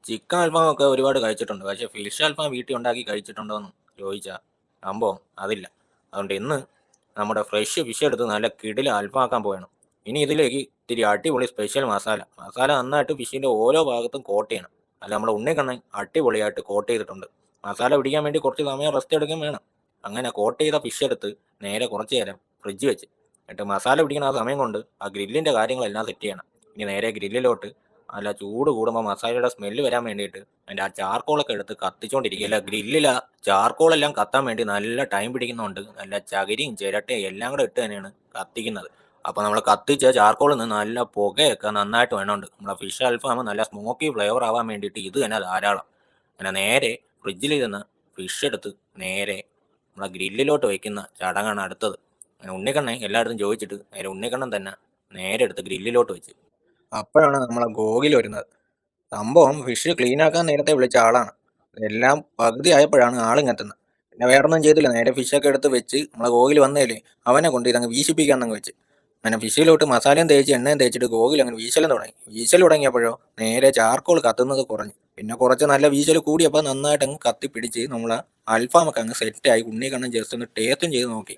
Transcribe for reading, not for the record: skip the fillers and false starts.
Chicken അൽഫാം ഒക്കെ ഒരുപാട് കഴിച്ചിട്ടുണ്ട്. പക്ഷേ ഫിഷ് അൽഫാം വീട്ടിൽ ഉണ്ടാക്കി കഴിച്ചിട്ടുണ്ടോയെന്ന് ചോദിച്ചാൽ സംഭവം അതില്ല. അതുകൊണ്ട് ഇന്ന് നമ്മുടെ ഫ്രഷ് ഫിഷ് എടുത്ത് നല്ല കിടിലം അൽഫാക്കാൻ പോവുകയാണ്. ഇനി ഇതിലേക്ക് ഇത്തിരി അടിപൊളി സ്പെഷ്യൽ മസാല. മസാല നന്നായിട്ട് ഫിഷിൻ്റെ ഓരോ ഭാഗത്തും കോട്ട് ചെയ്യണം. അല്ല നമ്മുടെ ഉണ്ണിക്കണ്ണൻ അടിപൊളിയായിട്ട് കോട്ട് ചെയ്തിട്ടുണ്ട്. മസാല പിടിക്കാൻ വേണ്ടി കുറച്ച് സമയം റെസ്റ്റ് എടുക്കുകയും വേണം. അങ്ങനെ കോട്ട് ചെയ്ത ഫിഷ് എടുത്ത് നേരെ കുറച്ച് നേരം ഫ്രിഡ്ജ് വെച്ച്. എന്നിട്ട് മസാല പിടിക്കുന്ന ആ സമയം കൊണ്ട് ആ ഗ്രില്ലിൻ്റെ കാര്യങ്ങളെല്ലാം സെറ്റ് ചെയ്യണം. ഇനി നേരെ ഗ്രില്ലിലോട്ട് നല്ല ചൂട് കൂടുമ്പോൾ മസാലയുടെ സ്മെല്ല് വരാൻ വേണ്ടിയിട്ട് അതിൻ്റെ ആ ചാർക്കോളൊക്കെ എടുത്ത് കത്തിച്ചുകൊണ്ടിരിക്കുക. അല്ല ഗ്രില്ലിൽ ആ ചാർക്കോളെല്ലാം കത്താൻ വേണ്ടി നല്ല ടൈം പിടിക്കുന്നുണ്ട്. നല്ല ചകിരിയും ചിരട്ടയും എല്ലാം കൂടെ ഇട്ട് തന്നെയാണ് കത്തിക്കുന്നത്. അപ്പോൾ നമ്മൾ കത്തിച്ച ചാർക്കോളിൽ നിന്ന് നല്ല പുകയൊക്കെ നന്നായിട്ട് വേണമുണ്ട്. നമ്മുടെ ഫിഷ് അൽഫാം നല്ല സ്മോക്കി ഫ്ലേവർ ആവാൻ വേണ്ടിയിട്ട് ഇത് തന്നെ ധാരാളം. അങ്ങനെ നേരെ ഫ്രിഡ്ജിലിരുന്ന് ഫിഷ് എടുത്ത് നേരെ നമ്മളെ ഗ്രില്ലിലോട്ട് വയ്ക്കുന്ന ചടങ്ങാണ് അടുത്തത്. അങ്ങനെ ഉണ്ണിക്കണ്ണൻ എല്ലായിടത്തും ചോദിച്ചിട്ട് നേരെ ഉണ്ണിക്കണ്ണൻ തന്നെ നേരെ എടുത്ത് ഗ്രില്ലിലോട്ട് വെച്ച്. അപ്പോഴാണ് നമ്മളെ ഗോകുൽ വരുന്നത്. സംഭവം ഫിഷ് ക്ലീൻ ആക്കാൻ നേരത്തെ വിളിച്ച ആളാണ്. എല്ലാം പകുതി ആയപ്പോഴാണ് ആളിങ്ങെത്തുന്നത്. പിന്നെ വേറൊന്നും ചെയ്തില്ല. നേരെ ഫിഷൊക്കെ എടുത്ത് വെച്ച് നമ്മളെ ഗോകുൽ വന്നേലേ അവനെ കൊണ്ട് ഇതങ്ങ് വീശിപ്പിക്കാന്നങ്ങ് വെച്ച്. അങ്ങനെ ഫിഷിലോട്ട് മസാലയും തേച്ച് എണ്ണയും തേച്ചിട്ട് ഗോകുൽ അങ്ങനെ വീശലും തുടങ്ങി. വീശൽ തുടങ്ങിയപ്പോഴോ നേരെ ചാർക്കോൾ കത്തുന്നത് കുറഞ്ഞു. പിന്നെ കുറച്ച് നല്ല വീശൽ കൂടിയപ്പോൾ നന്നായിട്ട് അങ്ങ് കത്തിപ്പിടിച്ച് നമ്മളെ അൽഫാമൊക്കെ അങ്ങ് സെറ്റായി. ഉണ്ണിക്കണ്ണൻ ജസ്റ്റ് ഒന്ന് ടേസ്റ്റും ചെയ്ത് നോക്കി.